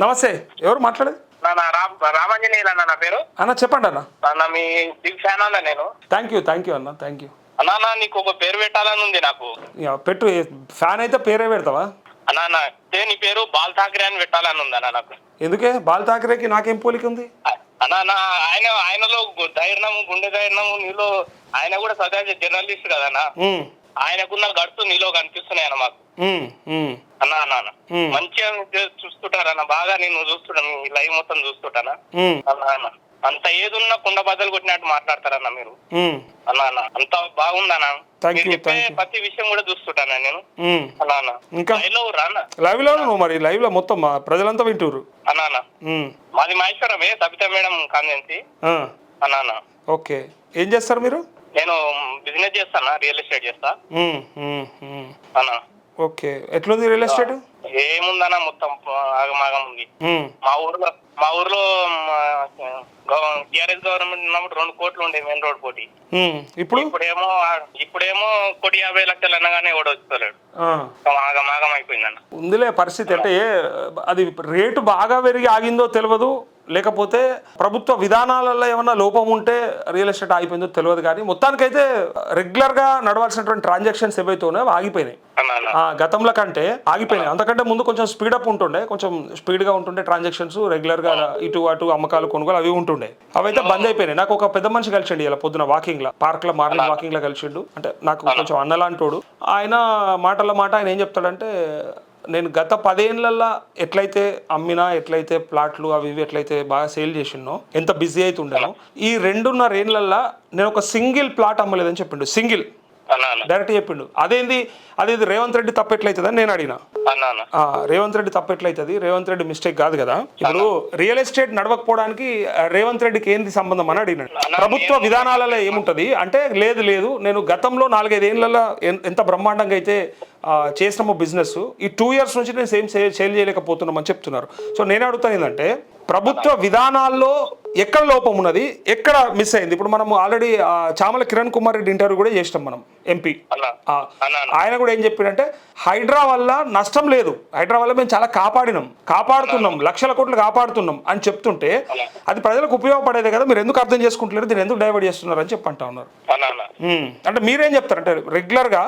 నమస్తే, ఎవరు మాట్లాడేది? రామాంజనేయులు అన్న నా పేరు. అన్న చెప్పండి అన్న. అన్న మీ బిగ్ ఫ్యాన్ అన్న నేను. థ్యాంక్ యూ అన్న, థ్యాంక్ యూ అన్న. నీకు ఒక పేరు పెట్టాలని ఉంది నాకు. పెట్టు, ఫ్యాన్ అయితే పేరే పెడతావా? అన్న నీ పేరు బాల్ ఠాకరే అని పెట్టాలని ఉంది అన్న నాకు. ఎందుకే బాల్ ఠాకరేకి నాకేం పోలిక ఉంది? అన్న ఆయనలో ధైర్యము, గుండె ధైర్యము నీలో. ఆయన కూడా సదా జర్నలిస్ట్ కదన్నా. ఆయనకున్న గడుతు నీలో కనిపిస్తున్నాయి అన్న మాకు. అన్న మంచిగా చూస్తుంటారన్న, బాగా నేను చూస్తుంటాను, ఈ లైవ్ మొత్తం చూస్తుంటానా అన్న. అంత ఏదున్నా కుండ బద్దలు కొట్టినట్టు మాట్లాడతారన్న మీరు. అన్న అంత బాగుందన్నా. ప్రతి విషయం కూడా చూస్తుంటానా నేను. అన్న ఇంకా లైవ్ లో మరి లైవ్ లో మొత్తం ప్రజలంతా వింటారు అన్న. మాది మహేశ్వరమే, సబితా మేడం కాన్వెన్సీ అన్న. ఓకే, ఏం చేస్తారు మీరు? నేను బిజినెస్ చేస్తానా, రియల్ ఎస్టేట్ చేస్తా అన్న. ఓకే, ఎట్లుంది రియల్ ఎస్టేట్? ఏముందన్నా మొత్తం ఆగమాగం ఉంది. మా ఊర్లో టిఆర్ఎస్ గవర్నమెంట్ ఉన్నప్పుడు 2 కోట్లు ఉండే మెయిన్ రోడ్ పోటీ. ఇప్పుడేమో 1,50,00,000 అనగానే ఎవడు వస్తలేడు. ఆగమాగం అయిపోయిందన్న. ఉందిలే పరిస్థితి. అంటే అది రేటు బాగా పెరిగి ఆగిందో తెలియదు, లేకపోతే ప్రభుత్వ విధానాలలో ఏమన్నా లోపం ఉంటే రియల్ ఎస్టేట్ ఆగిపోయిందో తెలియదు, కానీ మొత్తానికైతే రెగ్యులర్ గా నడవాల్సినటువంటి ట్రాన్సాక్షన్స్ ఏవైతే ఉన్నాయో ఆగిపోయినాయి. గతంలో కంటే ఆగిపోయినాయి. అంతకంటే ముందు కొంచెం స్పీడప్ ఉంటుండే, కొంచెం స్పీడ్ గా ఉంటుండే ట్రాన్సాక్షన్స్, రెగ్యులర్ గా ఇటు అటు అమ్మకాలు కొనుగోలు అవి ఉంటుండే. అవైతే బంద్ అయిపోయినాయి. నాకు ఒక పెద్ద మనిషి కలిసిండు ఇలా పొద్దున వాకింగ్ లా, పార్క్ లో మార్నింగ్ వాకింగ్ లా కలిసిండు. అంటే నాకు కొంచెం అన్నలాంటోడు. ఆయన మాటల మాట ఆయన ఏం చెప్తాడంటే, నేను గత 10 ఏళ్ళల్లో ఎట్లయితే అమ్మినా, ఎట్లయితే ప్లాట్లు అవి ఇవి ఎట్లయితే బాగా సేల్ చేసినో, ఎంత బిజీ అయితే ఉండేనో, ఈ 2.5 ఏళ్ళల్లో నేను ఒక సింగిల్ ప్లాట్ అమ్మలేదని చెప్పిండు. సింగిల్ డైరెక్ట్ చెప్పిండు. అదేంది రేవంత్ రెడ్డి తప్పెట్లయితుంది అని నేను అడిగినా. రేవంత్ రెడ్డి తప్పెట్లయితుంది, రేవంత్ రెడ్డి మిస్టేక్ కాదు కదా. ఇప్పుడు రియల్ ఎస్టేట్ నడవకపోవడానికి రేవంత్ రెడ్డికి ఏంది సంబంధం అని అడిగినాడు. ప్రభుత్వ విధానాలలో ఏముంటది అంటే, లేదు నేను గతంలో 4-5 ఏళ్ళలో ఎంత బ్రహ్మాండంగా అయితే చేసినామో బిజినెస్, ఈ 2 ఇయర్స్ నుంచి నేను సేల్ చేయలేకపోతున్నామని చెప్తున్నారు. సో నేను అడుగుతాను ఏంటంటే, ప్రభుత్వ విధానాల్లో ఎక్కడ లోపం ఉన్నది, ఎక్కడ మిస్ అయింది? ఇప్పుడు మనం ఆల్రెడీ చామల కిరణ్ కుమార్ రెడ్డి ఇంటర్వ్యూ కూడా చేసినాం మనం, ఎంపీ. ఆయన కూడా ఏం చెప్పాడంటే, హైడ్రా వల్ల నష్టం లేదు, హైడ్రా వల్ల మేము చాలా కాపాడుతున్నాం, లక్షల కోట్లు కాపాడుతున్నాం అని చెప్తుంటే, అది ప్రజలకు ఉపయోగపడేదే కదా, మీరు ఎందుకు అర్థం చేసుకుంటలేరు, దీన్ని ఎందుకు డైవర్ట్ చేస్తున్నారు అని చెప్పంటా ఉన్నారు. అంటే మీరేం చెప్తారు? అంటే రెగ్యులర్ గా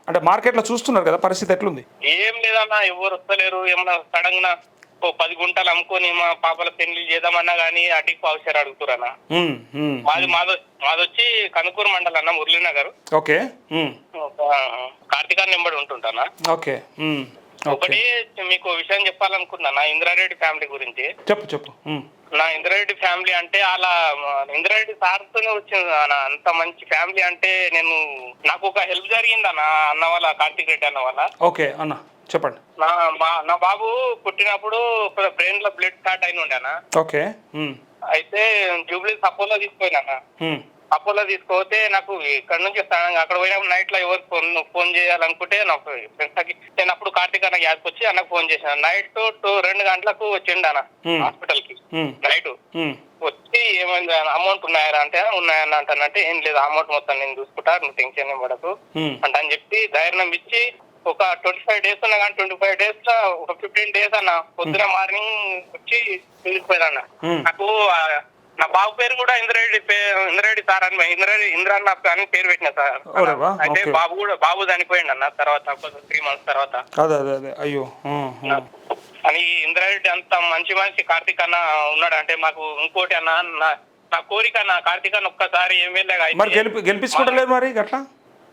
అంటే మార్కెట్ లో చూస్తున్నారు కదా, పరిస్థితి ఎట్లుంది? ఏం లేదన్నా, ఎవరు వస్తలేరు. ఏమన్నా సడన్ గా 10 గుంటలు అమ్ముకొని మా పాపల పెళ్లి చేద్దామన్నా గానీ అడ్డికి పావుసారు అడుగుతురన్నా. మాదొచ్చి కనుకూరు మండలం అన్న, మురళీనగర్. ఓకే, కార్తీకాన్ని నెంబడి ఉంటుంటానా. ఓకే, ఒకటి మీకు విషయం చెప్పాలనుకున్నా, ఇంద్రారెడ్డి ఫ్యామిలీ గురించి. చెప్పు. నా ఇంద్రారెడ్డి ఫ్యామిలీ అంటే అలా ఇంద్రారెడ్డి సార్తోనే వచ్చింది అన్న. అంత మంచి ఫ్యామిలీ అంటే నాకు ఒక హెల్ప్ జరిగింది అన్న వాళ్ళ, కార్తీక్ రెడ్డి అన్న వాళ్ళ. ఓకే అన్న, చెప్పండి. నా బాబు పుట్టినప్పుడు బ్రెయిన్ లో బ్లడ్ స్టార్ట్ అయిన ఉండేనా. ఓకే, అయితే జూబ్లీస్ అపోలో తీసుకుపోయినా. అపోలో తీసుకోతే నాకు ఇక్కడ నుంచి అక్కడ పోయినప్పుడు నైట్ లో ఎవరు ఫోన్ చేయాలనుకుంటే నాకు ఫ్రెండ్స్, నేను అప్పుడు కార్తీక్ అన్న గ్యాస్ వచ్చి అన్నకు ఫోన్ చేశాను. నైట్ 2 గంటలకు వచ్చిండు అన్న హాస్పిటల్ కి. నైట్ వచ్చి ఏమైంది, అమౌంట్ ఉన్నాయా అంటే ఉన్నాయన్న అంటానంటే, ఏం లేదు అమౌంట్ మొత్తం నేను చూసుకుంటా, నువ్వు టెన్షన్ ఏం పడకు అని చెప్పి ధైర్యం ఇచ్చి ఒక 25 డేస్ ఉన్నా కానీ 25 డేస్ లో ఒక 15 డేస్ అన్న పొద్దున మార్నింగ్ వచ్చి తీసుకుపోయాను. నాకు నా బాబు పేరు కూడా ఇంద్రారెడ్డి సార్ అని, ఇంద్రన్న అని పేరు పెట్టిన సార్. అయితే బాబు చనిపోయింది అన్న తర్వాత 3 months తర్వాత. అయ్యో అని ఇంద్రారెడ్డి అంత మంచి మనిషి కార్తీక్ అన్న ఉన్నాడు అంటే మాకు. ఇంకోటి అన్న, నా కోరిక అన్న, కార్తీక్ అన్న ఒక్కసారి ఎమ్మెల్యేగా గెలిపించుకోవట్లేదు మరి అట్లా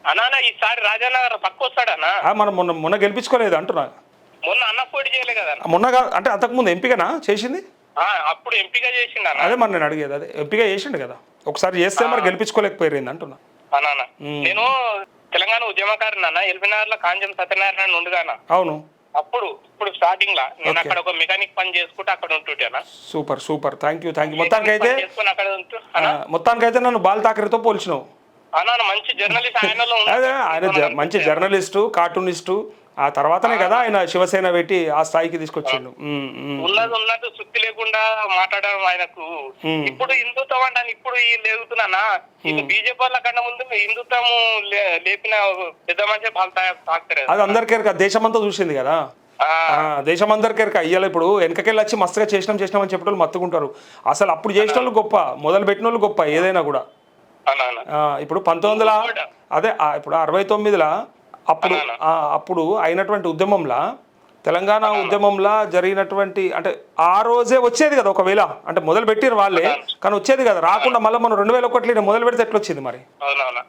అన్నా. ఈసారి రాజానగర్ పక్క వస్తాడన్నా. మనం మొన్న గెలిపించుకోలేదు అంటున్నా. మొన్న అన్న పోటీ చేయలే కదా మొన్న, అంటే అంతకుముందు ఎంపీగానా చేసింది? అప్పుడు ఎంపీగా చేసిండు అన్న. అదే మరి నేను అడిగేది, అదే ఎంపీగా చేసిండు కదా, ఒకసారి చేస్తే మరి గెలిపించుకోలేకపోయింది అంటున్నా. నేను తెలంగాణ ఉద్యమకారుని అన్న. ఎల్బీనగర్ లో కాంజం సత్యనారాయణ ఉండుగానా. అవును. ఇప్పుడు స్టార్టింగ్ లా నేను అక్కడ ఒక మెకానిక్ పని చేసుకుంటే అక్కడ ఉంటుంటేనా. Super, thank you. మొత్తానికైతే నన్ను బాల్ ఠాకరేతో పోల్చినావు. మంచి జర్నలిస్ట్, ఆయన మంచి జర్నలిస్టు, కార్టూనిస్టు. ఆ తర్వాతనే కదా ఆయన శివసేన పెట్టి ఆ స్థాయికి తీసుకొచ్చిండు. ఉన్నట్టు సుత్తి లేకుండా మాట్లాడడం ఆయనకు. ఇప్పుడు హిందుత్వం అంటే ఇప్పుడు లేగుతున్నా, ఇది బీజేపీ వాళ్ళ కన్నా ముందు హిందుత్వం లేపిన పెద్ద మనిషి. అది అందరికీ దేశమంతా చూసింది కదా. దేశం అందరికీ ఇయ్యాలి. ఇప్పుడు వెనకకెళ్ళి వచ్చి మస్తుగా చేసినాం అని చెప్పేటోళ్ళు మత్తుకుంటారు. అసలు అప్పుడు చేసిన వాళ్ళు గొప్ప, మొదలు పెట్టిన వాళ్ళు గొప్ప ఏదైనా కూడా. ఇప్పుడు 1900 అదే ఇప్పుడు 69లో అప్పుడు అయినటువంటి ఉద్యమంలో, తెలంగాణ ఉద్యమంలో జరిగినటువంటి, అంటే ఆ రోజే వచ్చేది కదా ఒకవేళ, అంటే మొదలు పెట్టిరు వాళ్ళే కానీ వచ్చేది కదా, రాకుండా మళ్ళీ మనం 2001 మొదలు పెడితే ఎట్లా వచ్చింది మరి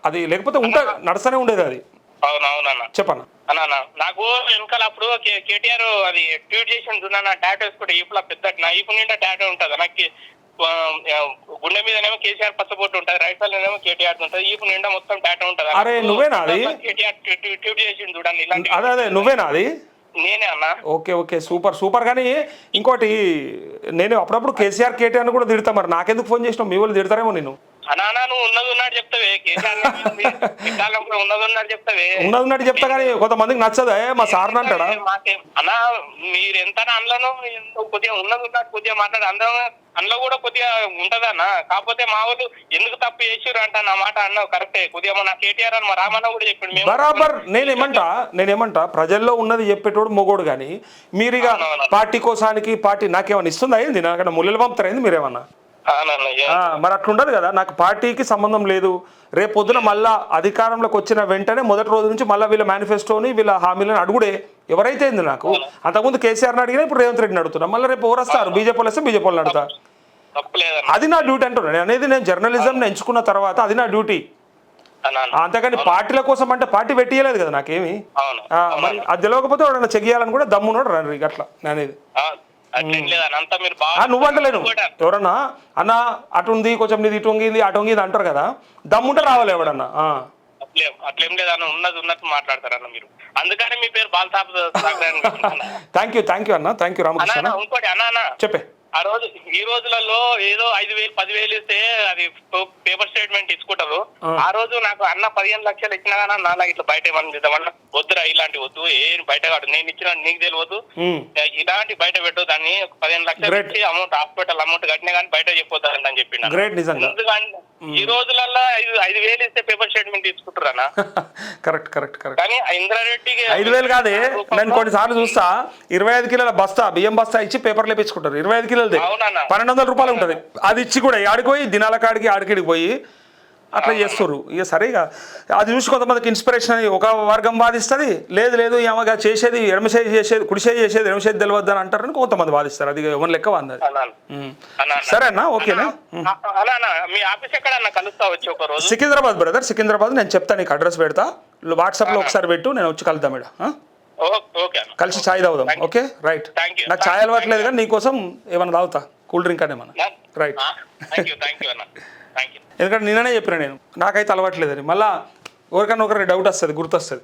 అది? లేకపోతే నడుస్తూనే ఉండేది అది. చెప్పన్నా నాకు వెనకాల అప్పుడు కేటీఆర్ అది ట్వీట్ చేసి చూడన్నా, టాటో వేసుకుంటే ఈపులా పెద్ద ఈపు నిండా టాటో ఉంటుంది. నాకు గుండె మీదనేమో కేసీఆర్ పచ్చబొట్టు ఉంటుంది, రైట్ సైడ్ ఏమో కేటీఆర్ ఉంటుంది, ఈపు నిండా మొత్తం టాటో ఉంటుంది. అరే నువ్వేనా అది? కేటీఆర్ ట్వీట్ చేసి చూడండి ఇలాంటి. అదే నువ్వేనా అది? నేనే అన్నా. Okay super. కానీ ఇంకోటి, నేను అప్పుడప్పుడు కేసీఆర్ కేటీఆర్ కూడా తిడతా, మరి నాకెందుకు ఫోన్ చేసినావు? మీ వాళ్ళు తిడతారేమో నేను. అన్నా నువ్వు ఉన్నది ఉన్నట్టు చెప్తావే, కేసీఆర్ ఉన్నది ఉన్నట్టు చెప్తావే. ఉన్నది ఉన్నట్టు చెప్తా కానీ కొంతమందికి నచ్చదా? మా సార్ అంటాడా? అన్నా మీరు ఎంత అందులోనూ కొద్దిగా ఉన్నది ఉన్నట్టు కొద్దిగా మాట్లాడి అందులో కూడా కొద్దిగా ఉంటదన్న. కాకపోతే మా వాళ్ళు ఎందుకు తప్పు చేసిర్రు అంట నా మాట అన్నావు కరెక్టే. కొద్దిగా మన కేటీఆర్ అని మా రామన్న కూడా చెప్పిండు. బరాబర్. నేనేమంటా ప్రజల్లో ఉన్నది చెప్పేటోడు మొగోడు. కానీ మీరు ఇక పార్టీ కోసానికి పార్టీ నాకేమన్నా ఇస్తుందా? అయింది నాకన్నా ముళ్ళలు పంపుతారైంది మీరేమన్నా? మరి అట్లుండదు కదా. నాకు పార్టీకి సంబంధం లేదు. రేపు పొద్దున మళ్ళా అధికారంలోకి వచ్చిన వెంటనే మొదటి రోజు నుంచి మళ్ళీ వీళ్ళ మేనిఫెస్టోని వీళ్ళ హామీలను అడుగుడే. ఎవరైతే అయింది నాకు. అంతకుముందు కేసీఆర్ని అడిగినా ఇప్పుడు రేవంత్ రెడ్డిని అడుగుతున్నా. మళ్ళీ రేపు ఎవరు వస్తారు? బీజేపీ వాళ్ళు వస్తే బీజేపీ వాళ్ళని అడుగుతా. అది నా డ్యూటీ అంటున్నాను. అనేది నేను జర్నలిజం ఎంచుకున్న తర్వాత అది నా డ్యూటీ. అంతేకాని పార్టీల కోసం అంటే పార్టీ పెట్టియలేదు కదా నాకేమి. మరి అది తెలియకపోతే వాడు చెక్ చేయాలని కూడా దమ్మునోడు రండి అట్లా అనేది. నువ్వంటలేను ఎవరన్నా అన్న అటు ఉంది కొంచెం నీది ఇటు వంగింది అటు వంగింది అంటారు కదా, దమ్ముంటే రావాలి ఎవడన్నా. అట్లేం లేదన్న, ఉన్నది ఉన్నట్టు మాట్లాడతారన్న మీరు. అందుకని మీ పేరు బాలసాబ్. థ్యాంక్ యూ అన్న, థ్యాంక్ యూ రామకృష్ణ. ఇంకోటి అన్న చెప్పే, ఆ రోజు ఈ రోజులలో ఏదో 5,000 10,000 ఇస్తే అది పేపర్ స్టేట్మెంట్ ఇచ్చుకుంటారు. ఆ రోజు నాకు అన్న 15 లక్షలు ఇచ్చినా కానీ నాన్న ఇట్లా బయట ఏమన్నా చేద్దామన్నా వద్దురా, ఇలాంటి వద్దు, ఏం బయట కాదు, నేను ఇచ్చిన నీకు తెలియదు, ఇలాంటి బయట పెట్టు, దాన్ని 15 లక్షలు ఇచ్చి అమౌంట్ హాస్పిటల్ అమౌంట్ కట్టినా కానీ బయట చెప్పొద్దని అని చెప్పిన. ఈ రోజులలో 5,000 ఇస్తే పేపర్ స్టేట్మెంట్ తీసుకుంటారు అన్న. కరెక్ట్. కానీ ఇంద్రారెడ్డికి 5,000 కాదే, నేను కొన్నిసార్లు చూస్తా 25 కిలోల బస్తా బియ్యం బస్తా ఇచ్చి పేపర్లు వేపించుకుంటారు. 25 కిలోలది 1,200 రూపాయలు ఉంటుంది. అది ఇచ్చి కూడా ఆడికి పోయి దినాల కాడికి ఆడికిడికి పోయి అట్లా చేస్తారు. ఇక సరిగా అది చూసి కొంతమందికి ఇన్స్పిరేషన్ అని ఒక వర్గం వాదిస్తుంది. లేదు ఏమగా చేసేది ఎడమసేది చేసేది కుడిసేది చేసేది ఎడమసేది తెలియద్దు అని అంటారని కొంతమంది వాదిస్తారు. అది ఎవరి లెక్క వాది. సరే అన్న, ఓకేనా? సికింద్రాబాద్ బ్రదర్, సికింద్రాబాద్. నేను చెప్తాను నీకు అడ్రస్ పెడతా, వాట్సాప్లో ఒకసారి పెట్టు, నేను వచ్చి కలుద్దాం మేడం. కలిసి ఛాయ్ తాగుదాం. Okay right. నాకు ఛాయ్ అలవాట్లేదు కానీ నీకోసం ఏమన్నా తాగుతా, కూల్ డ్రింక్ అని ఏమన్నా. రైట్. ఎందుకంటే నిన్ననే చెప్పిన నేను నాకైతే అలవాట్లేదని, మళ్ళీ ఎవరికన్నా ఒకరికి డౌట్ వస్తుంది, గుర్తొస్తుంది.